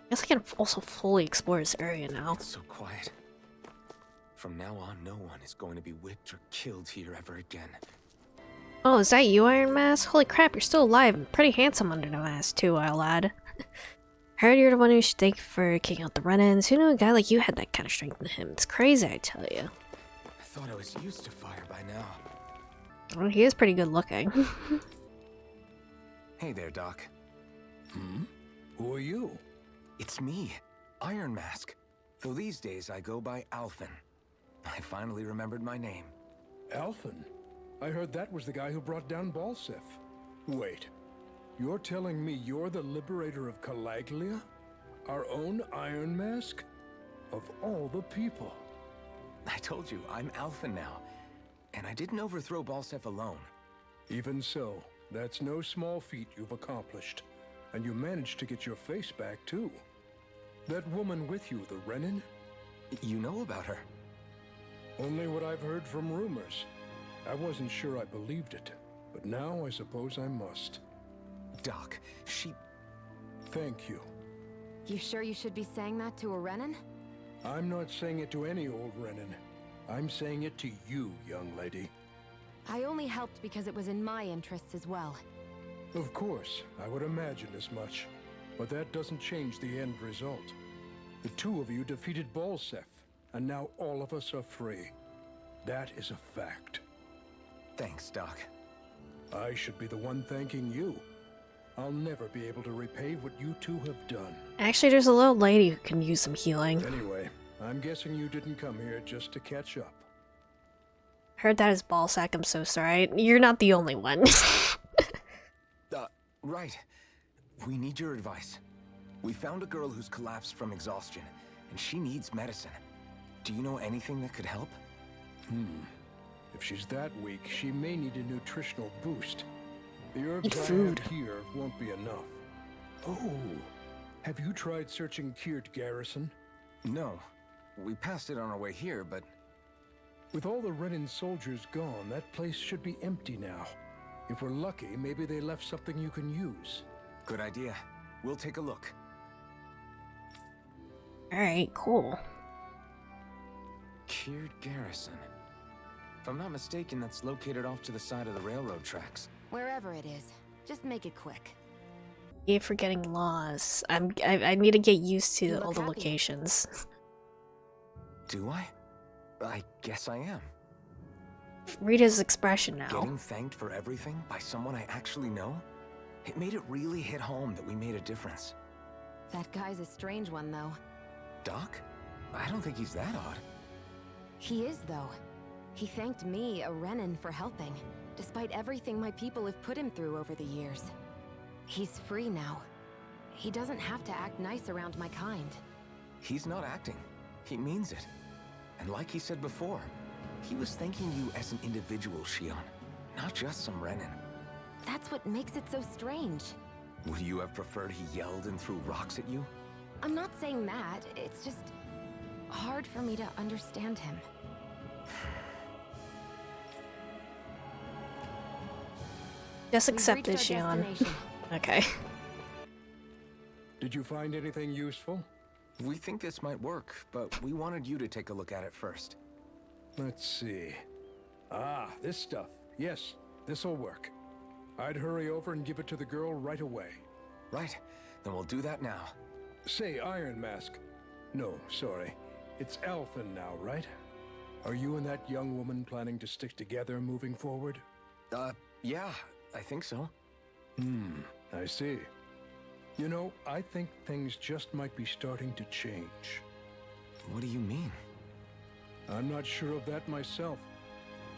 guess I can also fully explore this area now. It's so quiet. From now on, no one is going to be whipped or killed here ever again. Oh, is that you, Iron Mask? Holy crap, you're still alive and pretty handsome under the mask too, I'll add. Heard you're the one who should thank for kicking out the run-ins. Who knew a guy like you had that kind of strength in him? It's crazy, I tell you. I thought I was used to fire by now. Well, he is pretty good looking. Hey there, Doc. Hmm? Who are you? It's me, Iron Mask. Though these days I go by Alphen. I finally remembered my name. Alphen? I heard that was the guy who brought down Balsef. Wait. You're telling me you're the liberator of Calaglia? Our own Iron Mask? Of all the people. I told you, I'm Alphen now. And I didn't overthrow Balsef alone. Even so, that's no small feat you've accomplished. And you managed to get your face back, too. That woman with you, the Renin? You know about her? Only what I've heard from rumors. I wasn't sure I believed it, but now I suppose I must. Doc, she... Thank you. You sure you should be saying that to a Renin? I'm not saying it to any old Renin. I'm saying it to you, young lady. I only helped because it was in my interests as well. Of course, I would imagine as much. But that doesn't change the end result. The two of you defeated Balsef, and now all of us are free. That is a fact. Thanks, Doc. I should be the one thanking you. I'll never be able to repay what you two have done. Actually, there's a little lady who can use some healing. Anyway, I'm guessing you didn't come here just to catch up. Heard that is ballsack, I'm so sorry. You're not the only one. Right. We need your advice. We found a girl who's collapsed from exhaustion, and she needs medicine. Do you know anything that could help? If she's that weak, she may need a nutritional boost. The herbs Eat I food. have here won't be enough. Oh, have you tried searching Kirt Garrison? No. We passed it on our way here, but... With all the Renin soldiers gone, that place should be empty now. If we're lucky, maybe they left something you can use. Good idea. We'll take a look. Alright, cool. Kirt Garrison. If I'm not mistaken, that's located off to the side of the railroad tracks. Wherever it is, just make it quick. Keep forgetting laws. I need to get used You to look all the happy. locations. Do I? I guess I am. Read his expression now. Getting thanked for everything by someone I actually know? It made it really hit home that we made a difference. That guy's a strange one, though. Doc? I don't think he's that odd. He is, though. He thanked me, a Renin, for helping, despite everything my people have put him through over the years. He's free now. He doesn't have to act nice around my kind. He's not acting. He means it. And like he said before, he was thanking you as an individual, Shion, not just some Renin. That's what makes it so strange. Would you have preferred he yelled and threw rocks at you? I'm not saying that, it's just hard for me to understand him. Just We've accept it, reached our Shion. destination. Okay. Did you find anything useful? We think this might work, but we wanted you to take a look at it first. Let's see. Ah, this stuff. Yes, this'll work. I'd hurry over and give it to the girl right away. Right, then we'll do that now. Say, Iron Mask. No, sorry. It's Alphen now, right? Are you and that young woman planning to stick together moving forward? Yeah, I think so. I see. You know, I think things just might be starting to change. What do you mean? I'm not sure of that myself,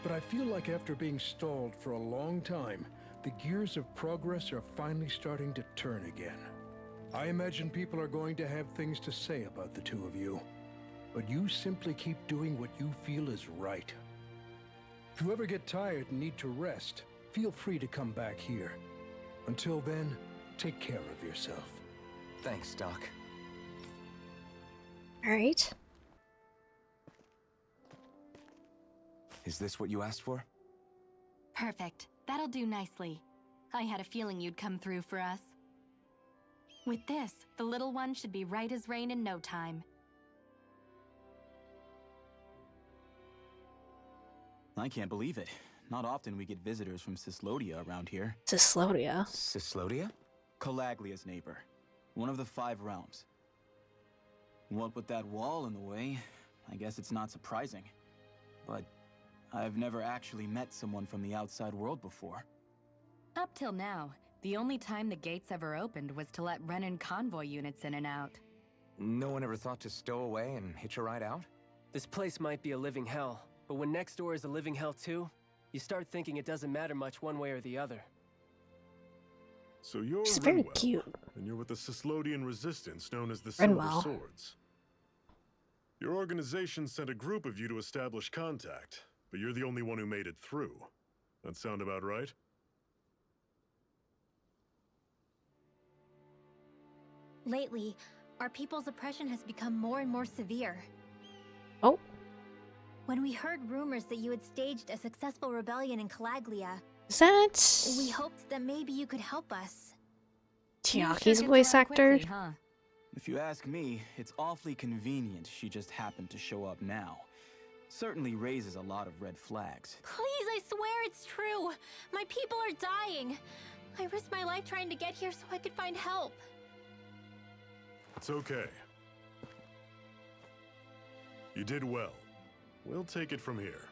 but I feel like after being stalled for a long time, the gears of progress are finally starting to turn again. I imagine people are going to have things to say about the two of you, but you simply keep doing what you feel is right. If you ever get tired and need to rest, feel free to come back here. Until then, take care of yourself. Thanks, Doc. Alright. Is this what you asked for? Perfect. That'll do nicely. I had a feeling you'd come through for us. With this, the little one should be right as rain in no time. I can't believe it. Not often we get visitors from Cislodia around here. Cislodia. Cislodia? Calaglia's neighbor. One of the 5 realms. What with that wall in the way, I guess it's not surprising. But I've never actually met someone from the outside world before. Up till now, the only time the gates ever opened was to let Renan convoy units in and out. No one ever thought to stow away and hitch a ride out? This place might be a living hell, but when next door is a living hell too, you start thinking it doesn't matter much one way or the other. So you're She's very Renwell, cute. and you're with the Cislodian resistance known as the Renwell. Silver Swords. Your organization sent a group of you to establish contact, but you're the only one who made it through. That sound about right? Lately, our people's oppression has become more and more severe. Oh. When we heard rumors that you had staged a successful rebellion in Calaglia, Is that we hoped that maybe you could help us. Chiaki's Sure voice gets around actor? quickly, huh? If you ask me, it's awfully convenient she just happened to show up now. Certainly raises a lot of red flags. Please, I swear it's true. My people are dying. I risked my life trying to get here so I could find help. It's okay. You did well. We'll take it from here.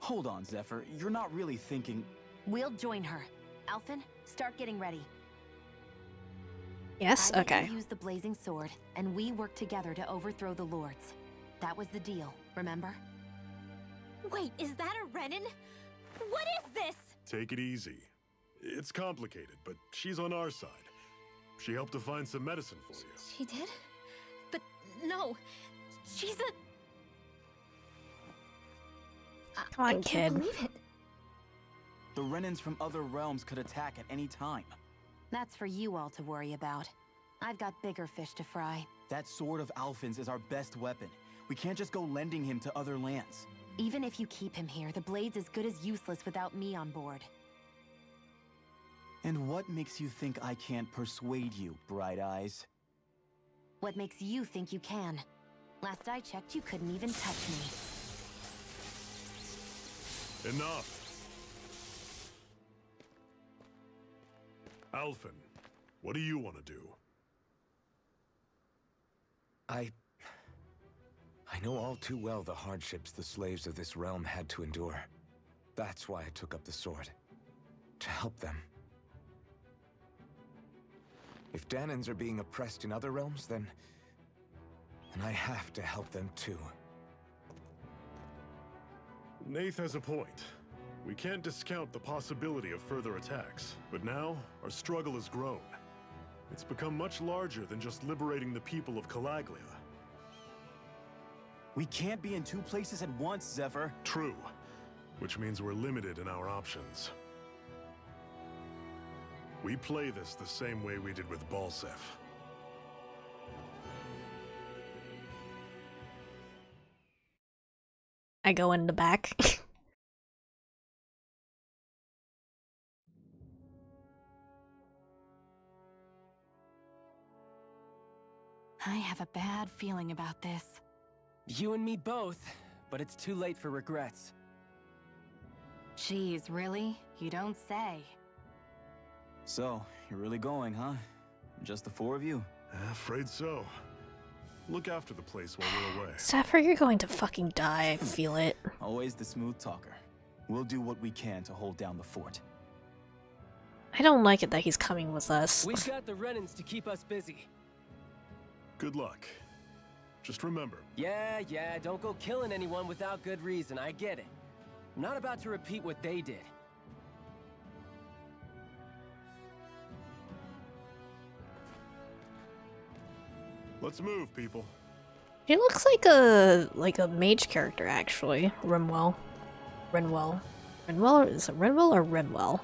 Hold on, Zephyr. You're not really thinking... We'll join her. Alphen, start getting ready. Yes? I let Okay. you use the blazing sword, and we work together to overthrow the lords. That was the deal, remember? Wait, is that a Renan? What is this? Take it easy. It's complicated, but she's on our side. She helped to find some medicine for you. She did? But no, she's a... Come on, I can't kid. believe it. The Renans from other realms could attack at any time. That's for you all to worry about. I've got bigger fish to fry. That sword of Alphen's is our best weapon. We can't just go lending him to other lands. Even if you keep him here, the blade's as good as useless without me on board. And what makes you think I can't persuade you, Bright Eyes? What makes you think you can? Last I checked, you couldn't even touch me. Enough! Alphen, what do you want to do? I know all too well the hardships the slaves of this realm had to endure. That's why I took up the sword. To help them. If Dahnans are being oppressed in other realms, then I have to help them too. Nath has a point. We can't discount the possibility of further attacks, but now our struggle has grown. It's become much larger than just liberating the people of Calaglia. We can't be in 2 places at once, Zephyr. True, which means we're limited in our options. We play this the same way we did with Balsef. I go in the back. I have a bad feeling about this. You and me both, but it's too late for regrets. Jeez, really? You don't say. So, you're really going, huh? Just the 4 of you? Afraid so. Look after the place while we're away. Zephyr, you're going to fucking die. I feel it. Always the smooth talker. We'll do what we can to hold down the fort. I don't like it that he's coming with us. We've got the Renans to keep us busy. Good luck. Just remember, Yeah, don't go killing anyone without good reason, I get it. I'm not about to repeat what they did. let's move, people. He looks like a mage character, actually. Renwell. Is it Renwell or Renwell?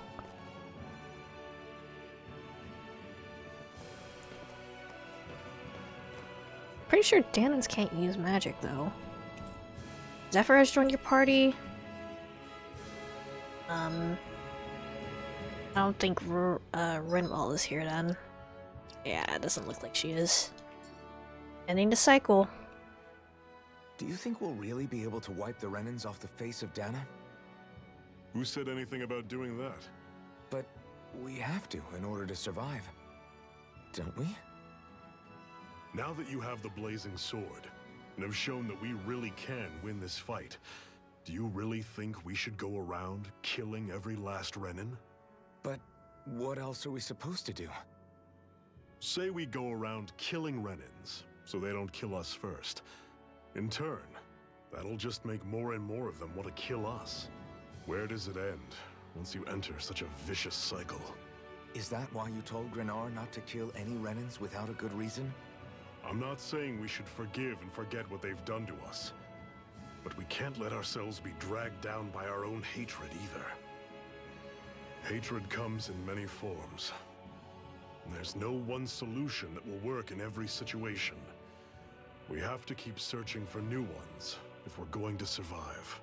Pretty sure Dahnans can't use magic, though. Zephyr has joined your party. I don't think Rinwell is here then. Yeah, it doesn't look like she is. Ending the cycle. Do you think we'll really be able to wipe the Renans off the face of Dana? Who said anything about doing that? But we have to in order to survive. Don't we? Now that you have the blazing sword, and have shown that we really can win this fight, do you really think we should go around killing every last Renan? But what else are we supposed to do? Say we go around killing Renans, so they don't kill us first. In turn, that'll just make more and more of them want to kill us. Where does it end, once you enter such a vicious cycle? Is that why you told Grenar not to kill any Renans without a good reason? I'm not saying we should forgive and forget what they've done to us. But we can't let ourselves be dragged down by our own hatred either. Hatred comes in many forms. And there's no one solution that will work in every situation. We have to keep searching for new ones if we're going to survive.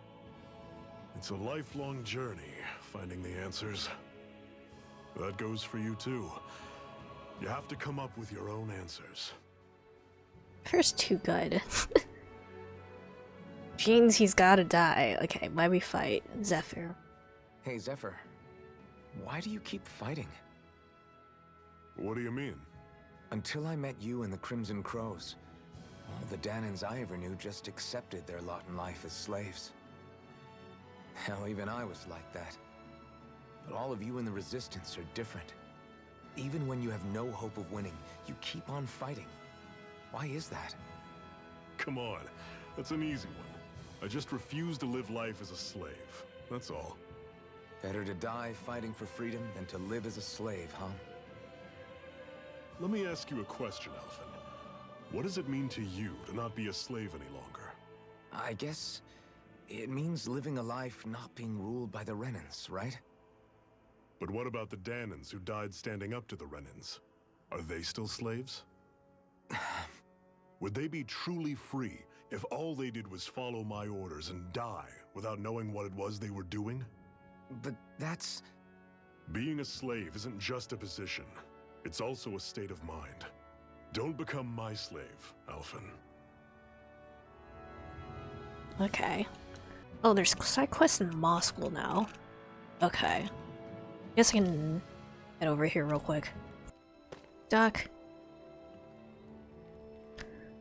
It's a lifelong journey, finding the answers. That goes for you too. You have to come up with your own answers. First too good. Means he's gotta die. Okay, why we fight? Zephyr. Hey, Zephyr. Why do you keep fighting? What do you mean? Until I met you and the Crimson Crows, all the Dahnans I ever knew just accepted their lot in life as slaves. Hell, even I was like that. But all of you in the Resistance are different. Even when you have no hope of winning, you keep on fighting. Why is that? Come on, that's an easy one. I just refuse to live life as a slave, that's all. Better to die fighting for freedom than to live as a slave, huh? Let me ask you a question, Alphen. What does it mean to you to not be a slave any longer? I guess it means living a life not being ruled by the Renans, right? But what about the Dahnans who died standing up to the Renans? Are they still slaves? Would they be truly free if all they did was follow my orders and die without knowing what it was they were doing? But that's... Being a slave isn't just a position. It's also a state of mind. Don't become my slave, Alphen. Okay. Oh, there's side quests in Moscow now. Okay. Guess I can head over here real quick. Doc.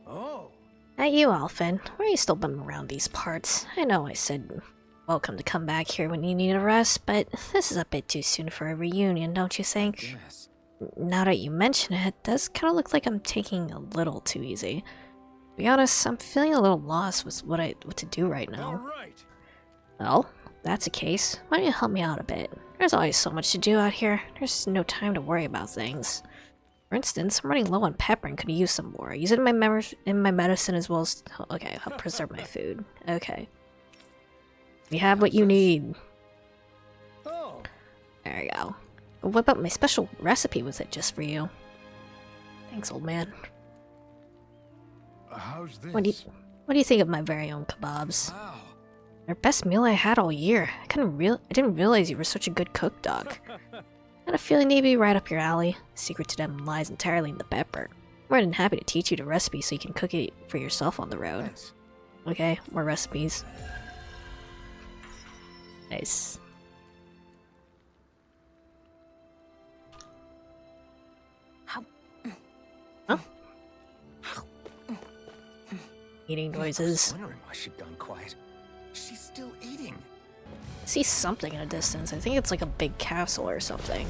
Oh! Not you, Alphen. Why are you still bumming around these parts? I know I said welcome to come back here when you need a rest, but this is a bit too soon for a reunion, don't you think? Yes. Now that you mention it, it does kind of look like I'm taking a little too easy. To be honest, I'm feeling a little lost with what to do right now. Alright. Well, if that's the case, why don't you help me out a bit? There's always so much to do out here. There's no time to worry about things. For instance, I'm running low on pepper and could use some more. Use it in my medicine as well as... Okay, help preserve my food. Okay. You have what you need. Oh. There you go. But what about my special recipe? Was it just for you? Thanks, old man. How's this? What do you think of my very own kebabs? Wow. They're best meal I had all year. I didn't realize you were such a good cook, Doc. I had a feeling they'd be right up your alley. The secret to them lies entirely in the pepper. More than happy to teach you the recipe so you can cook it for yourself on the road. Thanks. Okay, more recipes. Nice. Huh? Eating I noises. was wondering why she'd gone quiet. She's still eating. I see something in the distance. I think it's like a big castle or something.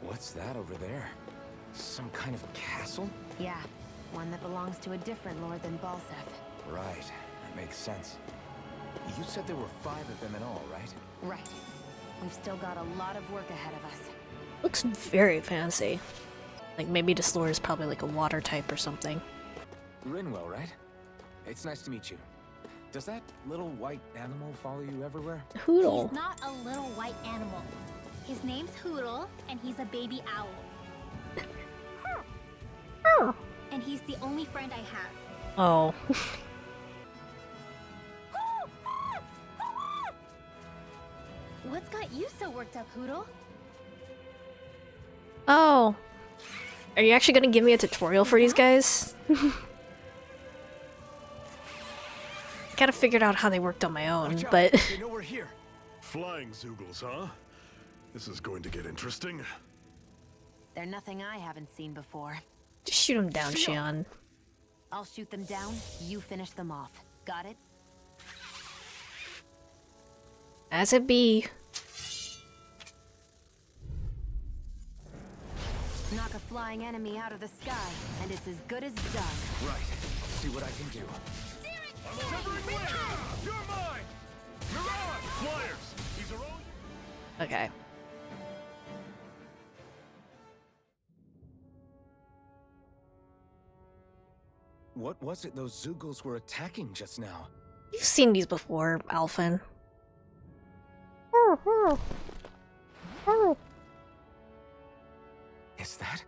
What's that over there? Some kind of castle? Yeah, one that belongs to a different lord than Balseth. Right, that makes sense. You said there were 5 of them in all, right? Right. We've still got a lot of work ahead of us. Looks very fancy. Like maybe this lore is probably like a water type or something. Rinwell, right? It's nice to meet you. Does that little white animal follow you everywhere? Hoodle. He's not a little white animal. His name's Hoodle, and he's a baby owl. Oh. And he's the only friend I have. Oh. What's got you so worked up, Hoodle? Oh. Are you actually gonna give me a tutorial for these guys? Kinda figured out how they worked on my own, but... They know we're here. Flying Zoogles, huh? This is going to get interesting. They're nothing I haven't seen before. Just shoot them down, Xion. I'll shoot them down, you finish them off. Got it? As it be. Knock a flying enemy out of the sky, and it's as good as done. Right. See what I can do. You're mine! Mirage! Flyers! These are all... Okay. What was it those Zoogles were attacking just now? You've seen these before, Alphen. Is that?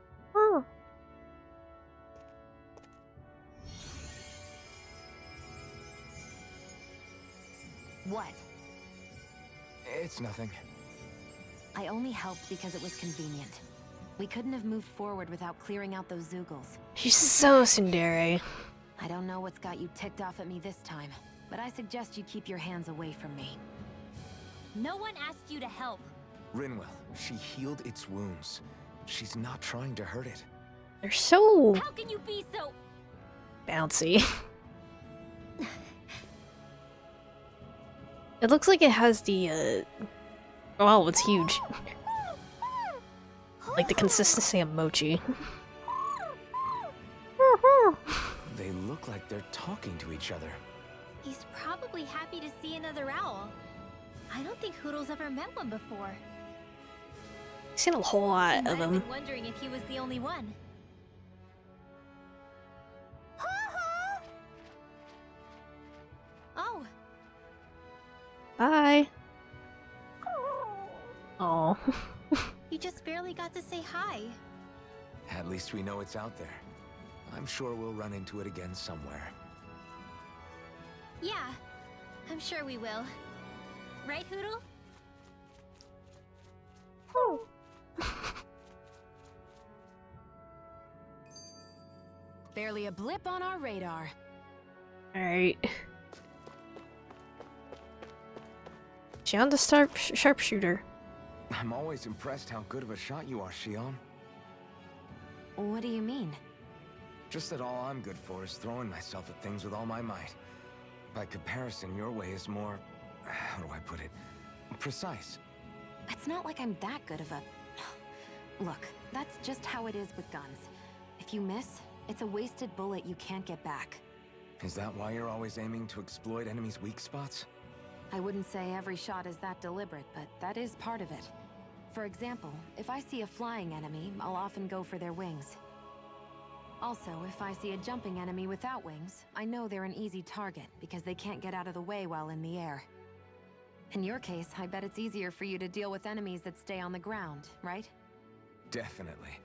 What? It's nothing. I only helped because it was convenient. We couldn't have moved forward without clearing out those Zoogles. You're so tsundere. I don't know what's got you ticked off at me this time, but I suggest you keep your hands away from me. No one asked you to help. Rinwell, she healed its wounds. She's not trying to hurt it. They're so How can you be so... bouncy. It looks like it has the, wow, it's huge. Like the consistency of mochi. They look like they're talking to each other. He's probably happy to see another owl. I don't think Hoodle's ever met one before. I've seen a whole lot He of might have them. been wondering if he was the only one. Oh, Bye. Oh. you just barely got to say hi. At least we know it's out there. I'm sure we'll run into it again somewhere. Yeah, I'm sure we will. Right, Hoodle? Barely a blip on our radar. Alright. Xion the sharpshooter. I'm always impressed how good of a shot you are, Xion. What do you mean? Just that all I'm good for is throwing myself at things with all my might. By comparison, your way is more... how do I put it? Precise. It's not like I'm that good of a... Look, that's just how it is with guns. If you miss, it's a wasted bullet you can't get back. Is that why you're always aiming to exploit enemies' weak spots? I wouldn't say every shot is that deliberate, but that is part of it. For example, if I see a flying enemy, I'll often go for their wings. Also, if I see a jumping enemy without wings, I know they're an easy target because they can't get out of the way while in the air. In your case, I bet it's easier for you to deal with enemies that stay on the ground, right? Definitely.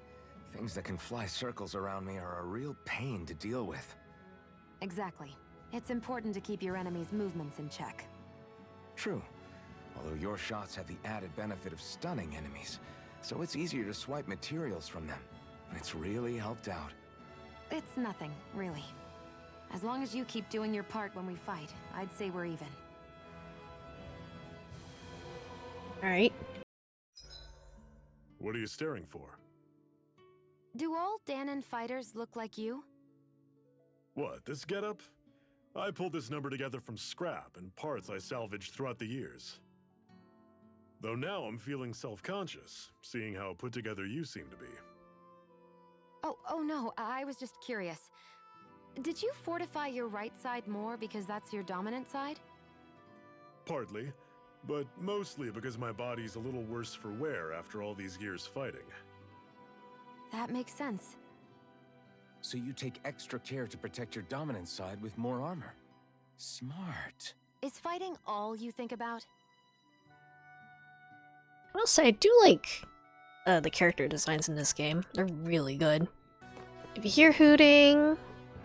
Things that can fly circles around me are a real pain to deal with. Exactly. It's important to keep your enemy's movements in check. True. Although your shots have the added benefit of stunning enemies, so it's easier to swipe materials from them. It's really helped out. It's nothing, really. As long as you keep doing your part when we fight, I'd say we're even. Alright. What are you staring for? Do all dahnan fighters look like you? What, this getup? I pulled this number together from scrap and parts I salvaged throughout the years. Though now I'm feeling self-conscious, seeing how put together you seem to be. Oh no, I was just curious. Did you fortify your right side more because that's your dominant side? Partly, but mostly because my body's a little worse for wear after all these years fighting. That makes sense. So you take extra care to protect your dominant side with more armor. Smart. Is fighting all you think about? I will say, I do like the character designs in this game. They're really good. If you hear hooting,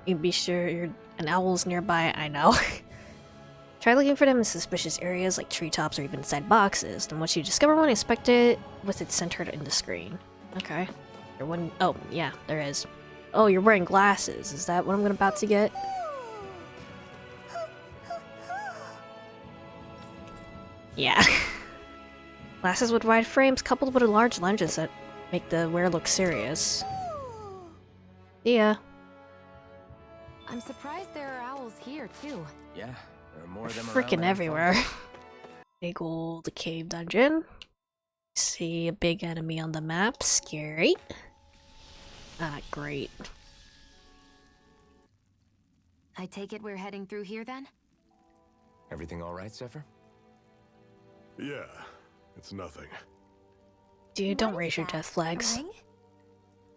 you be sure an owl's nearby, I know. Try looking for them in suspicious areas like treetops or even inside boxes. Then once you discover one, inspect it with it centered in the screen. Okay. You're one. Oh, yeah, there is. Oh, you're wearing glasses. Is that what I'm about to get? Yeah. Glasses with wide frames coupled with large lenses that make the wearer look serious. Yeah. I'm surprised there are owls here, too. Yeah, there are more of them around Freaking than I everywhere. thought. Big old cave dungeon. See a big enemy on the map. Scary. Ah, great. I take it we're heading through here, then? Everything all right, Zephyr? Yeah, it's nothing. Dude, don't What is raise your that? death A flags. ring?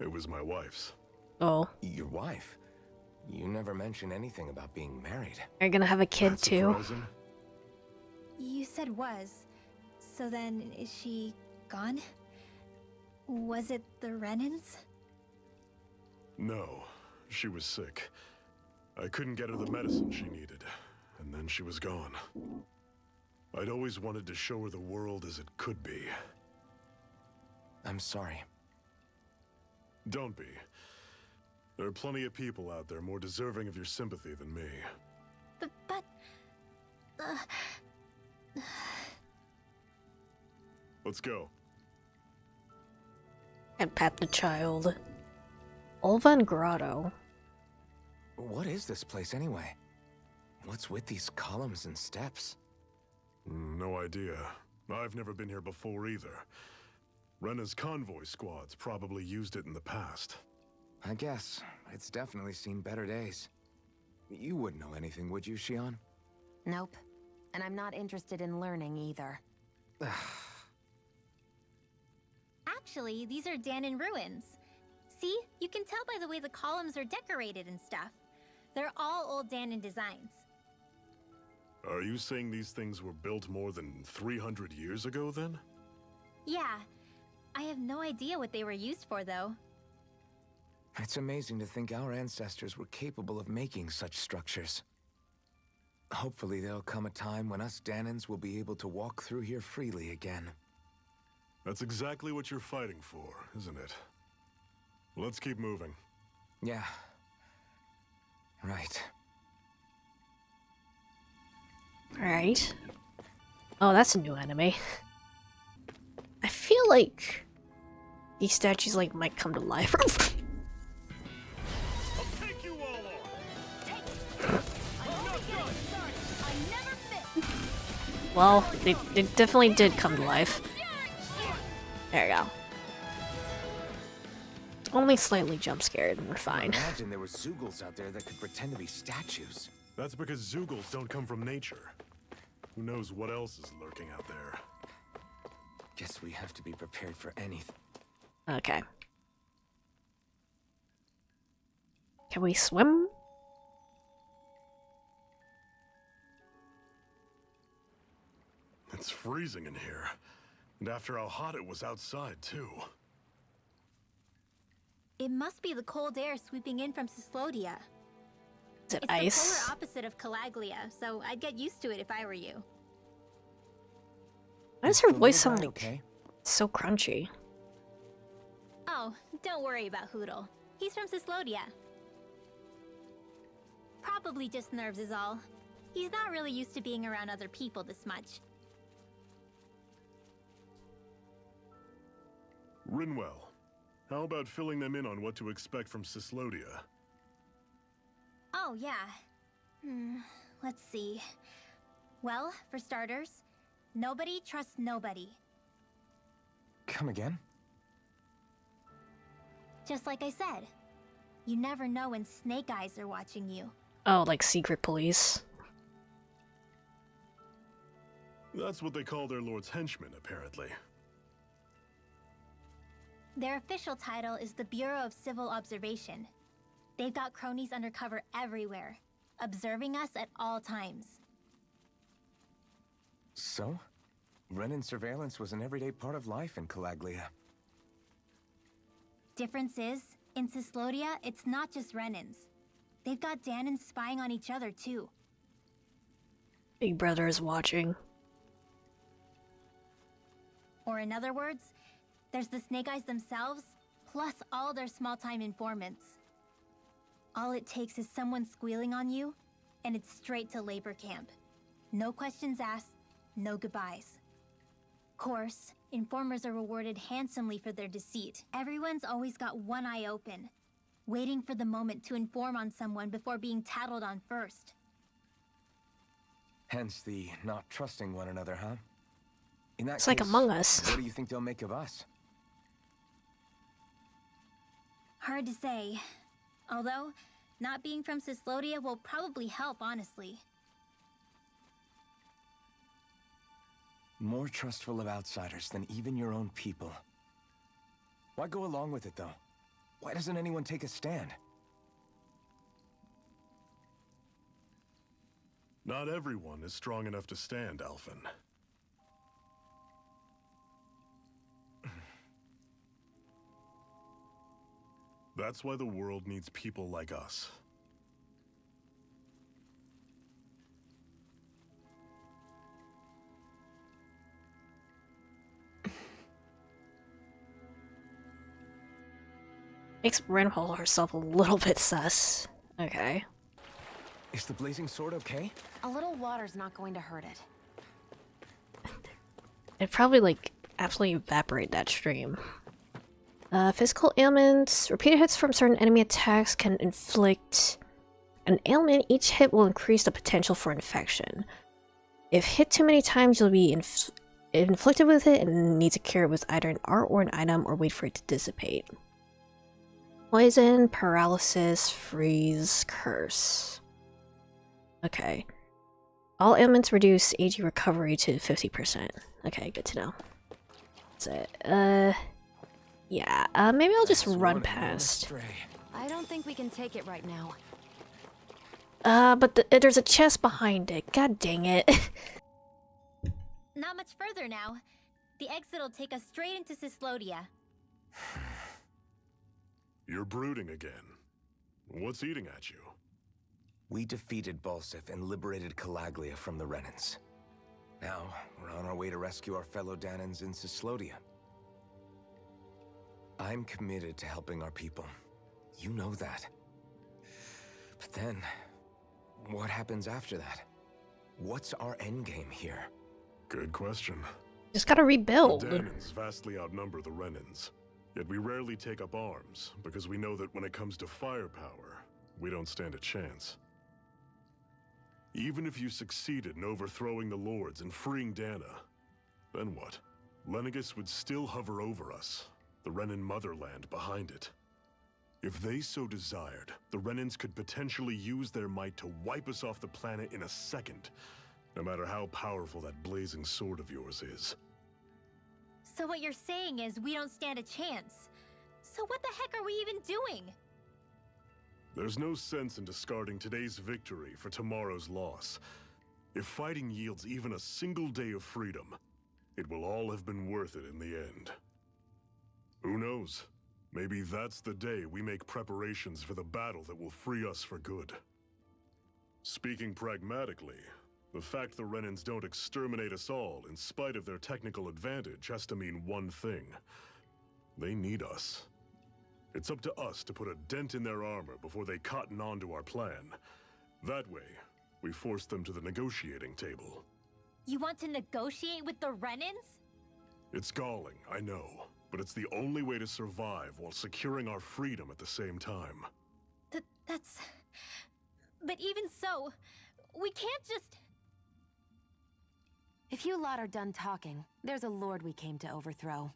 It was my wife's. Oh. Your wife? You never mentioned anything about being married. Are you gonna have a kid That's too? surprising. You said was. So then, is she gone? Was it the Renans? No, she was sick. I couldn't get her the medicine she needed, and then she was gone. I'd always wanted to show her the world as it could be. I'm sorry. Don't be. There are plenty of people out there more deserving of your sympathy than me. But Let's go. And pat the child. Olvan Grotto. What is this place anyway? What's with these columns and steps? No idea. I've never been here before either. Rena's convoy squads probably used it in the past. I guess. It's definitely seen better days. You wouldn't know anything, would you, Shion? Nope. And I'm not interested in learning either. actually, these are dahnan ruins. See? You can tell by the way the columns are decorated and stuff. They're all old dahnan designs. Are you saying these things were built more than 300 years ago, then? Yeah. I have no idea what they were used for, though. It's amazing to think our ancestors were capable of making such structures. Hopefully there'll come a time when us Dahnans will be able to walk through here freely again. That's exactly what you're fighting for, isn't it? Let's keep moving. Yeah. Right. Alright. Oh, that's a new enemy. I feel like these statues like might come to life. I'll take you all on. Well, they definitely did come to life. There you go. Only slightly jump scared, we're fine. Imagine there were Zoogles out there that could pretend to be statues. That's because Zoogles don't come from nature. Who knows what else is lurking out there? Guess we have to be prepared for anything. Okay. Can we swim? It's freezing in here. And after how hot it was outside, too. It must be the cold air sweeping in from Cislodia. Is it It's ice? the polar opposite of Calaglia, so I'd get used to it if I were you. Why does her The voice little sound guy like okay? so crunchy? Oh, don't worry about Hootle. He's from Cislodia. Probably just nerves is all. He's not really used to being around other people this much. Rinwell, how about filling them in on what to expect from Cislodia? Oh, yeah. Let's see. Well, for starters, nobody trusts nobody. Come again? Just like I said. You never know when snake eyes are watching you. Oh, like secret police. That's what they call their lord's henchmen, apparently. Their official title is the Bureau of Civil Observation. They've got cronies undercover everywhere, observing us at all times. So? Renan surveillance was an everyday part of life in Calaglia. Difference is, in Cislodia, it's not just Renans. They've got Dahnans spying on each other, too. Big Brother is watching. Or in other words, There's the Snake Eyes themselves, plus all their small-time informants. All it takes is someone squealing on you, and it's straight to labor camp. No questions asked, no goodbyes. Course, informers are rewarded handsomely for their deceit. Everyone's always got one eye open, waiting for the moment to inform on someone before being tattled on first. Hence the not trusting one another, huh? In that It's like case, Among Us. what do you think they'll make of us? Hard to say. Although, not being from Cyslodia will probably help, honestly. More trustful of outsiders than even your own people. Why go along with it, though? Why doesn't anyone take a stand? Not everyone is strong enough to stand, Alphen. That's why the world needs people like us. Makes Renhall herself a little bit sus. Okay. Is the blazing sword okay? A little water's not going to hurt it. It'd probably, like, absolutely evaporate that stream. Physical ailments. Repeated hits from certain enemy attacks can inflict an ailment. Each hit will increase the potential for infection. If hit too many times, you'll be inflicted with it and need to cure it with either an art or an item or wait for it to dissipate. Poison, paralysis, freeze, curse. Okay. All ailments reduce AG recovery to 50%. Okay, good to know. That's it. Yeah, maybe I'll just run past. I don't think we can take it right now. But there's a chest behind it. God dang it. Not much further now. The exit will take us straight into Cyslodia. You're brooding again. What's eating at you? We defeated Balsif and liberated Calaglia from the Renans. Now, we're on our way to rescue our fellow Dahnans in Cyslodia. I'm committed to helping our people. You know that. But then, what happens after that? What's our endgame here? Good question. Just gotta rebuild. The Dahnans vastly outnumber the Renans. Yet we rarely take up arms, because we know that when it comes to firepower, we don't stand a chance. Even if you succeeded in overthrowing the Lords and freeing Dahna, then what? Lenegis would still hover over us, the Renan motherland behind it. If they so desired, the Renans could potentially use their might to wipe us off the planet in a second, no matter how powerful that blazing sword of yours is. So what you're saying is we don't stand a chance. So what the heck are we even doing? There's no sense in discarding today's victory for tomorrow's loss. If fighting yields even a single day of freedom, it will all have been worth it in the end. Who knows? Maybe that's the day we make preparations for the battle that will free us for good. Speaking pragmatically, the fact the Renans don't exterminate us all in spite of their technical advantage has to mean one thing. They need us. It's up to us to put a dent in their armor before they cotton on to our plan. That way, we force them to the negotiating table. You want to negotiate with the Renans? It's galling, I know, but it's the only way to survive while securing our freedom at the same time. That's... But even so, we can't just... If you lot are done talking, there's a lord we came to overthrow.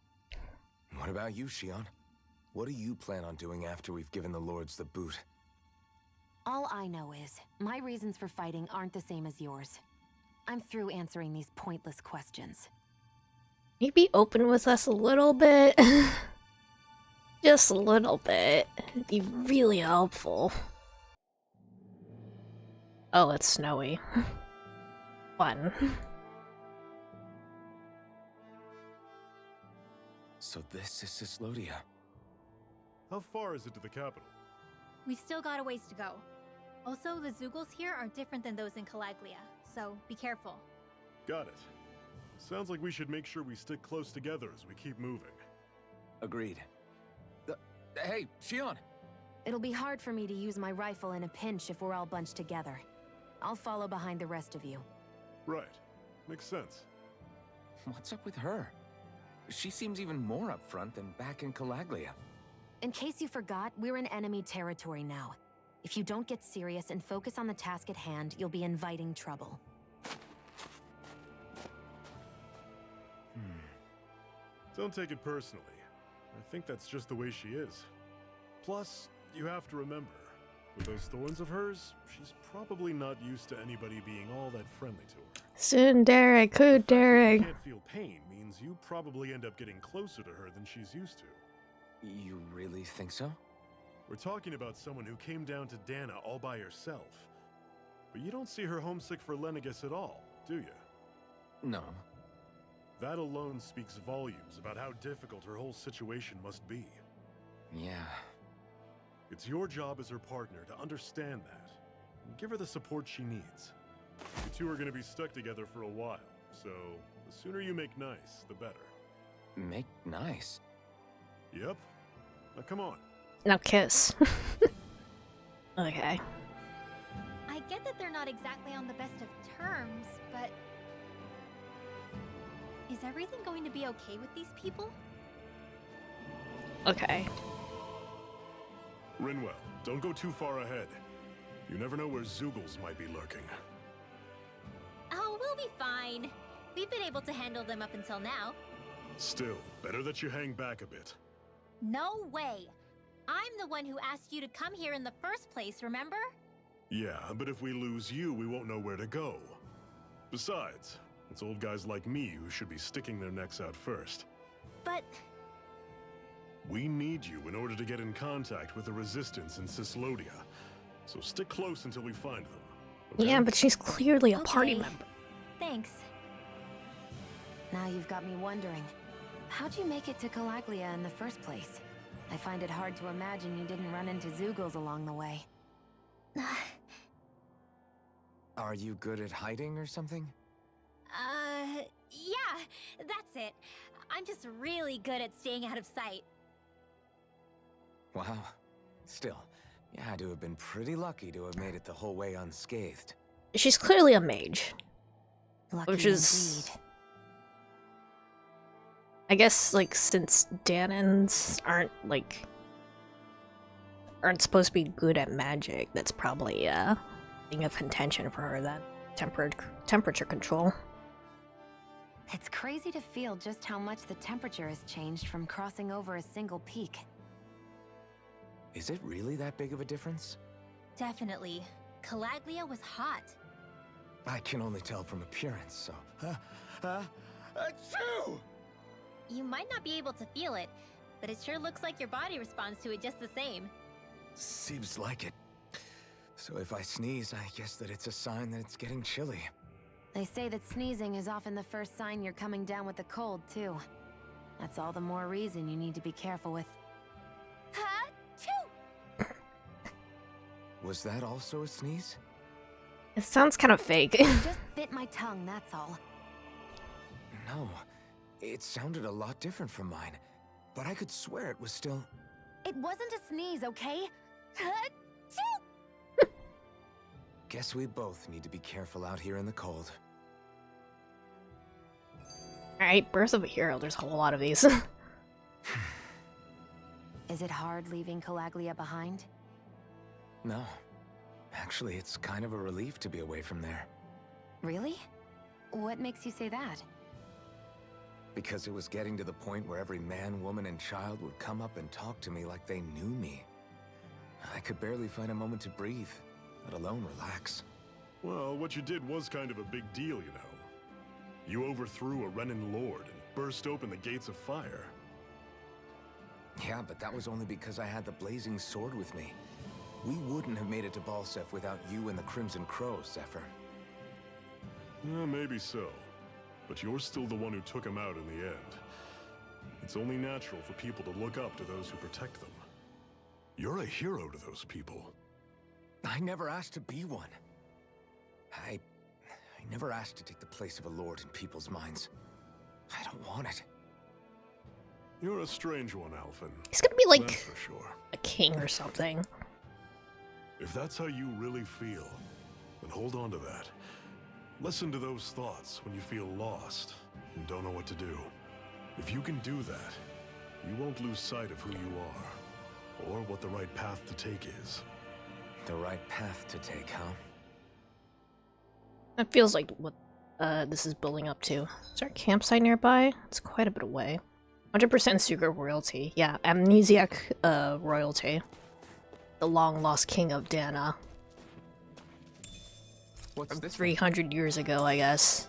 What about you, Shion? What do you plan on doing after we've given the Lords the boot? All I know is, my reasons for fighting aren't the same as yours. I'm through answering these pointless questions. Can you be open with us a little bit? Just a little bit. It'd be really helpful. Oh, it's snowy. Fun. So this is Cyslodia. How far is it to the capital? We've still got a ways to go. Also, the Zeugles here are different than those in Calaglia, so be careful. Got it. Sounds like we should make sure we stick close together as we keep moving. Agreed. Hey, Shion! It'll be hard for me to use my rifle in a pinch if we're all bunched together. I'll follow behind the rest of you. Right. Makes sense. What's up with her? She seems even more upfront than back in Calaglia. In case you forgot, we're in enemy territory now. If you don't get serious and focus on the task at hand, you'll be inviting trouble. Don't take it personally. I think that's just the way she is. Plus, you have to remember, with those thorns of hers, she's probably not used to anybody being all that friendly to her. Tsundere, The fact that you kudere. can't feel pain means you probably end up getting closer to her than she's used to. You really think so? We're talking about someone who came down to Dana all by herself. But you don't see her homesick for Lenegis at all, do you? No. That alone speaks volumes about how difficult her whole situation must be. Yeah. It's your job as her partner to understand that, and give her the support she needs. You two are going to be stuck together for a while, so the sooner you make nice, the better. Make nice? Yep. Now come on. Now kiss. Okay. I get that they're not exactly on the best of terms, but... Is everything going to be okay with these people? Okay. Rinwell, don't go too far ahead. You never know where Zoogles might be lurking. Oh, we'll be fine. We've been able to handle them up until now. Still, better that you hang back a bit. No way! I'm the one who asked you to come here in the first place, remember? Yeah, but if we lose you, we won't know where to go. Besides, it's old guys like me who should be sticking their necks out first. But... We need you in order to get in contact with the Resistance in Cislodia. So stick close until we find them. Okay? Yeah, but she's clearly a party Okay. member. Thanks. Now you've got me wondering. How'd you make it to Calaglia in the first place? I find it hard to imagine you didn't run into Zoogles along the way. Are you good at hiding or something? Yeah, that's it. I'm just really good at staying out of sight. Wow. Still, you had to have been pretty lucky to have made it the whole way unscathed. She's clearly a mage. Lucky Which is... indeed. I guess, like, since Dahnans aren't supposed to be good at magic, that's probably a thing of contention for her, that temperature control. It's crazy to feel just how much the temperature has changed from crossing over a single peak. Is it really that big of a difference? Definitely. Calaglia was hot. I can only tell from appearance, so... Achoo! You might not be able to feel it, but it sure looks like your body responds to it just the same. Seems like it. So if I sneeze, I guess that it's a sign that it's getting chilly. They say that sneezing is often the first sign you're coming down with a cold, too. That's all the more reason you need to be careful with. Ha-choo! Was that also a sneeze? It sounds kind of fake. Just bit my tongue, that's all. No. It sounded a lot different from mine. But I could swear it was still... It wasn't a sneeze, okay? Ha-choo! Guess we both need to be careful out here in the cold. Alright, Birth of a Hero, there's a whole lot of these. Is it hard leaving Calaglia behind? No. Actually, it's kind of a relief to be away from there. Really? What makes you say that? Because it was getting to the point where every man, woman, and child would come up and talk to me like they knew me. I could barely find a moment to breathe, let alone relax. Well, what you did was kind of a big deal, you know. You overthrew a Renin lord and burst open the gates of fire. Yeah, but that was only because I had the blazing sword with me. We wouldn't have made it to Balsef without you and the Crimson Crows, Zephyr. Maybe so. But you're still the one who took him out in the end. It's only natural for people to look up to those who protect them. You're a hero to those people. I never asked to be one. I never asked to take the place of a lord in people's minds. I don't want it. You're a strange one, Alphen. He's gonna be That's like for sure. a king or something. If that's how you really feel, then hold on to that. Listen to those thoughts when you feel lost and don't know what to do. If you can do that, you won't lose sight of who you are, or what the right path to take is. The right path to take, huh? That feels like what this is building up to. Is there a campsite nearby? It's quite a bit away. 100% secret royalty. Yeah, amnesiac royalty. The long-lost king of Dana. What's this? 300 years ago, I guess.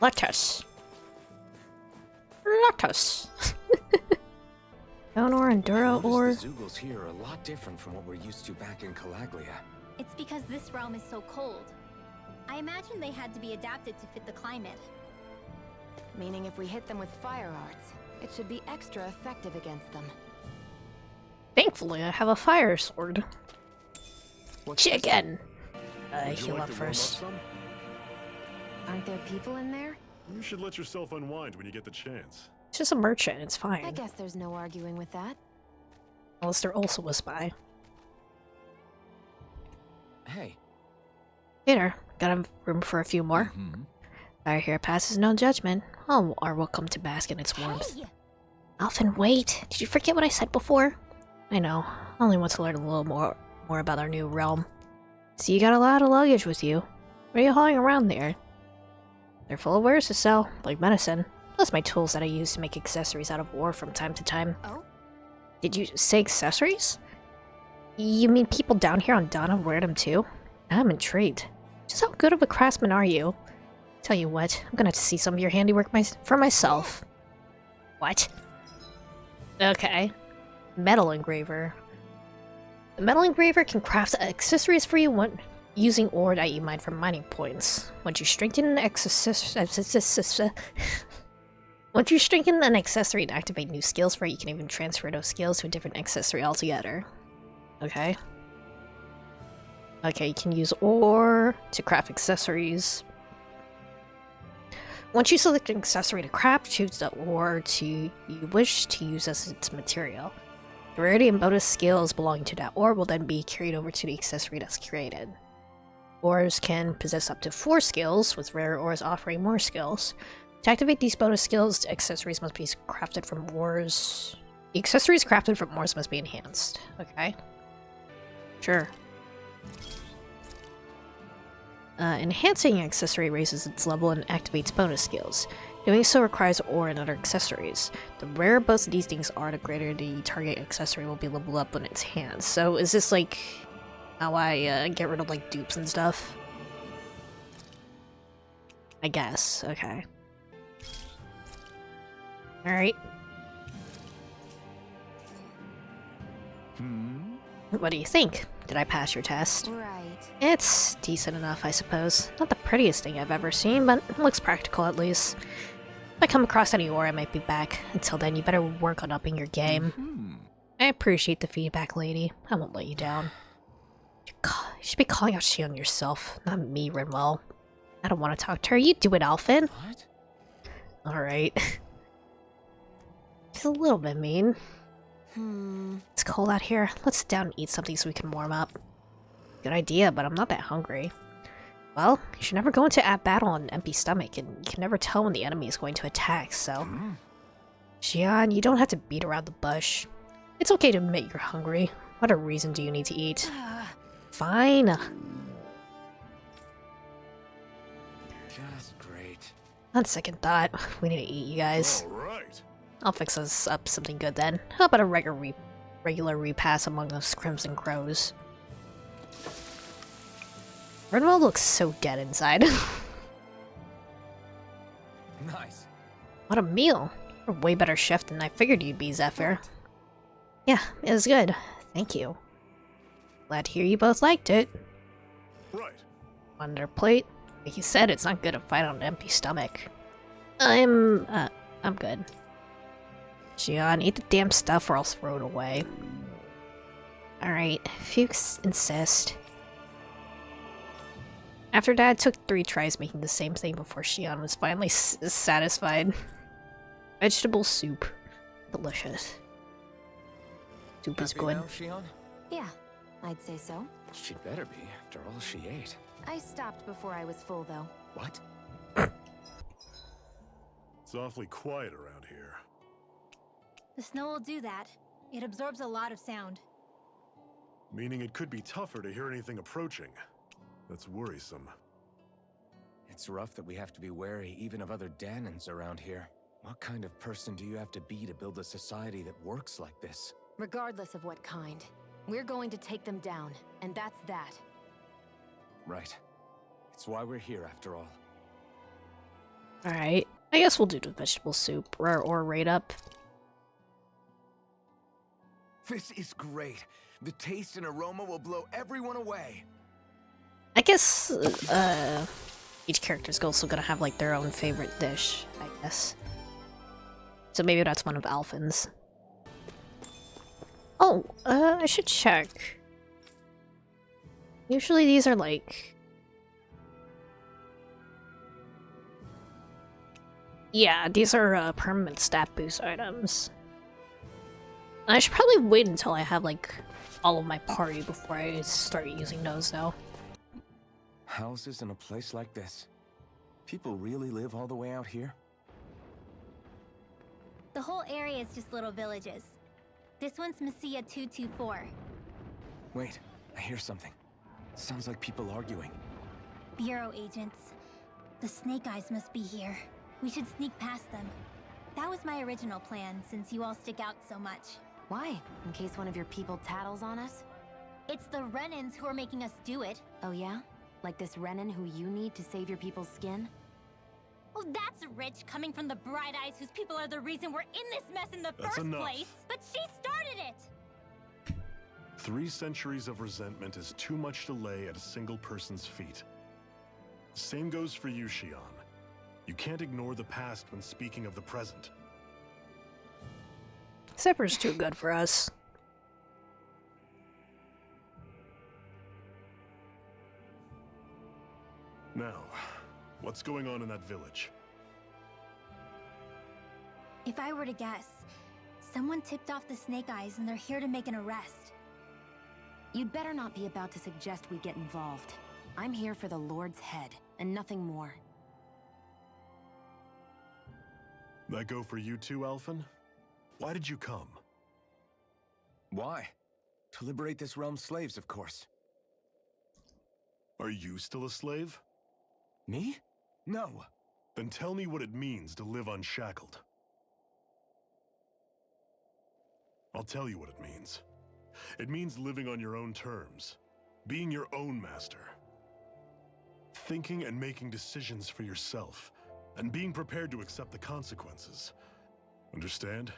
Let us. Donor and Dura ore. The Zugals here are a lot different from what we're used to back in Calaglia. It's because this realm is so cold. I imagine they had to be adapted to fit the climate. Meaning if we hit them with fire arts, it should be extra effective against them. Thankfully, I have a fire sword. What's Chicken! Would you Heal like up to warm first. some? Aren't there people in there? You should let yourself unwind when you get the chance. It's just a merchant, it's I fine. guess there's no arguing with that. Unless they're also a spy. Hey. Peter, got a room for a few more? Fire here passes no judgment. All are welcome to bask in its warmth. Hey! Alphen, wait! Did you forget what I said before? I know. I only want to learn a little more about our new realm. So you got a lot of luggage with you. What are you hauling around there? They're full of wares to sell, like medicine. Plus my tools that I use to make accessories out of ore from time to time. Oh? Did you say accessories? You mean people down here on Dana wear them too? I'm intrigued. Just how good of a craftsman are you? Tell you what, I'm gonna have to see some of your handiwork for myself. What? Okay. Metal engraver. The metal engraver can craft accessories for you using ore that you mine from mining points. Once you strengthen an Once you strengthen an accessory and activate new skills for it, you can even transfer those skills to a different accessory altogether. Okay. Okay, you can use ore to craft accessories. Once you select an accessory to craft, choose the ore you wish to use as its material. The rarity and bonus skills belonging to that ore will then be carried over to the accessory that's created. Ores can possess up to 4 skills, with rare ores offering more skills. To activate these bonus skills, the accessories must be crafted from ores. The accessories crafted from ores must be enhanced. Okay. Sure. Enhancing an accessory raises its level and activates bonus skills. Doing so requires ore and other accessories. The rarer both of these things are, the greater the target accessory will be leveled up in its hands. So is this like how I get rid of like dupes and stuff? I guess. Okay. Alright. What do you think? Did I pass your test? Right. It's decent enough, I suppose. Not the prettiest thing I've ever seen, but it looks practical at least. If I come across any ore, I might be back. Until then, you better work on upping your game. I appreciate the feedback, lady. I won't let you down. You should be calling out Shion yourself, not me, Rinwell. I don't want to talk to her. You do it, Alphen. What? Alright. She's a little bit mean. It's cold out here. Let's sit down and eat something so we can warm up. Good idea, but I'm not that hungry. Well, you should never go into a battle on an empty stomach, and you can never tell when the enemy is going to attack, so... Xian, you don't have to beat around the bush. It's okay to admit you're hungry. What a reason do you need to eat? Fine. Just great. On second thought, we need to eat, you guys. All right. I'll fix us up something good then. How about a regular repass among those crimson crows? Renwell looks so dead inside. Nice. What a meal! You're a way better chef than I figured you'd be, Zephyr. Yeah, it was good. Thank you. Glad to hear you both liked it. Right. On their plate. Like you said, it's not good to fight on an empty stomach. I'm good. Xion, eat the damn stuff or I'll throw it away. Alright, if you insist. After that, it took 3 tries making the same thing before Xion was finally satisfied. Vegetable soup. Delicious. Soup is Happy good. now, Shion? Yeah, I'd say so. She'd better be, after all she ate. I stopped before I was full, though. What? It's awfully quiet around here. The snow will do that. It absorbs a lot of sound. Meaning it could be tougher to hear anything approaching. That's worrisome. It's rough that we have to be wary even of other Dahnans around here. What kind of person do you have to be to build a society that works like this? Regardless of what kind, we're going to take them down, and that's that. Right. It's why we're here, after all. Alright. I guess we'll do the vegetable soup or rate up. This is great. The taste and aroma will blow everyone away. I guess each character's also gonna have like their own favorite dish, I guess. So maybe that's one of Alphin's. Oh, I should check. Usually these are like... Yeah, these are permanent stat boost items. I should probably wait until I have like all of my party before I start using those though. Houses in a place like this? People really live all the way out here? The whole area is just little villages. This one's Messiah 224. Wait, I hear something. Sounds like people arguing. Bureau agents. The Snake Eyes must be here. We should sneak past them. That was my original plan, since you all stick out so much. Why? In case one of your people tattles on us? It's the Renans who are making us do it. Oh yeah? Like this Renan who you need to save your people's skin? Oh, that's rich, coming from the Bright Eyes whose people are the reason we're in this mess in the That's first enough. place. But she started it! 3 centuries of resentment is too much to lay at a single person's feet. Same goes for you, Shion. You can't ignore the past when speaking of the present. Zipper's too good for us. Now, what's going on in that village? If I were to guess, someone tipped off the Snake Eyes and they're here to make an arrest. You'd better not be about to suggest we get involved. I'm here for the Lord's head, and nothing more. That go for you too, Alphen? Why did you come? Why? To liberate this realm's slaves, of course. Are you still a slave? Me? No. Then tell me what it means to live unshackled. I'll tell you what it means. It means living on your own terms, being your own master, thinking and making decisions for yourself, and being prepared to accept the consequences. Understand?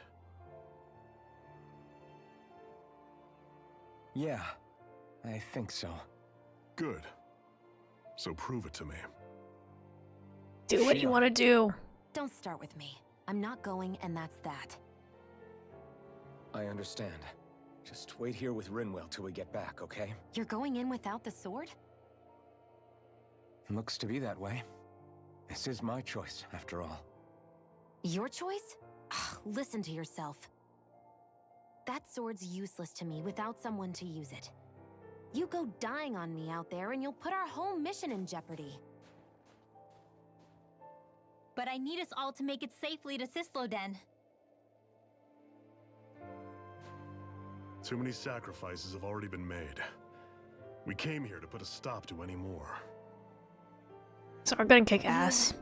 Yeah, I think so. Good. So prove it to me. Do what you want to do. Don't start with me. I'm not going, and that's that. I understand. Just wait here with Rinwell till we get back, okay? You're going in without the sword? Looks to be that way. This is my choice, after all. Your choice? Listen to yourself. That sword's useless to me without someone to use it. You go dying on me out there and you'll put our whole mission in jeopardy. But I need us all to make it safely to Sisloden. Too many sacrifices have already been made. We came here to put a stop to any more. So we're gonna kick ass.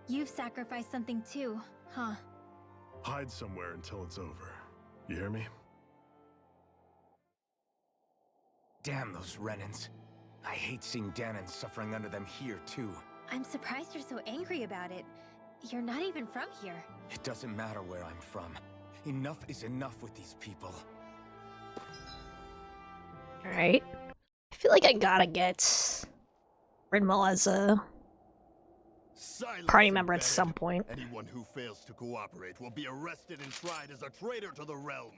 You've sacrificed something too, huh? Hide somewhere until it's over. You hear me? Damn those Renans. I hate seeing Dahnan suffering under them here, too. I'm surprised you're so angry about it. You're not even from here. It doesn't matter where I'm from. Enough is enough with these people. Alright. I feel like I gotta get Rinwell as a Silence party member at embedded. some point. Anyone who fails to cooperate will be arrested and tried as a traitor to the realm.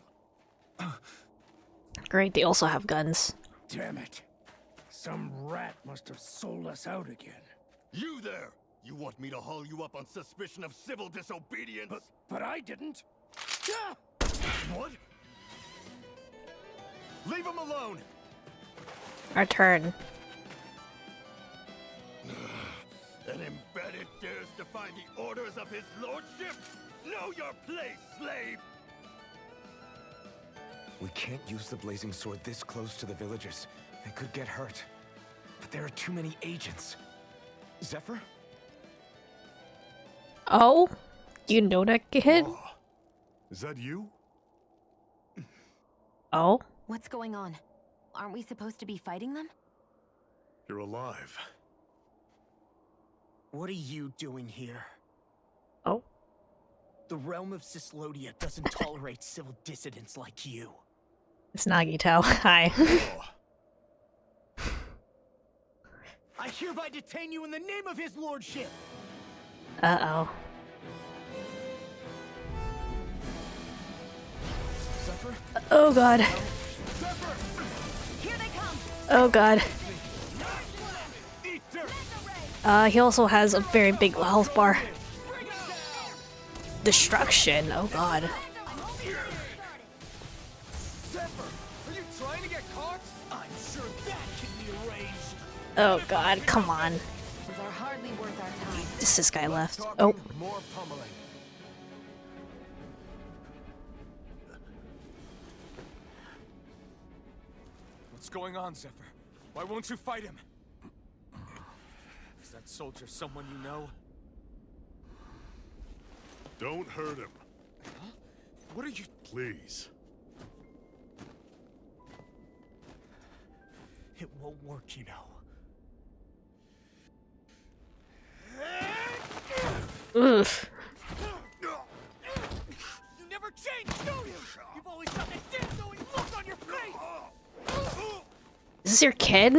Great, they also have guns. Damn it. Some rat must have sold us out again. You there! You want me to haul you up on suspicion of civil disobedience? But I didn't. What? Leave him alone! Our turn. An embedded dares defy the orders of his lordship? Know your place, slave! We can't use the blazing sword this close to the villagers. They could get hurt. But there are too many agents. Zephyr? Oh? You know that kid? Oh. Is that you? Oh? What's going on? Aren't we supposed to be fighting them? You're alive. What are you doing here? Oh? The realm of Cislodia doesn't tolerate civil dissidents like you. It's Nagito. Hi. Oh. I hereby detain you in the name of his lordship! Uh-oh. Zephyr? Oh god. Here they come! Oh god. He also has a very big health bar. Destruction. Oh god. Zephyr, are you trying to get caught? I'm sure that can be arranged! Oh god, come on. These are hardly worth our time. Just this guy left. Talking, Oh. more pummeling. What's going on, Zephyr? Why won't you fight him? Is that soldier someone you know? Don't hurt him. Huh? What are you... Please. It won't work, you know. Oof. You never change, do you? You've always got that dead-knowing look on your face! Is this your kid?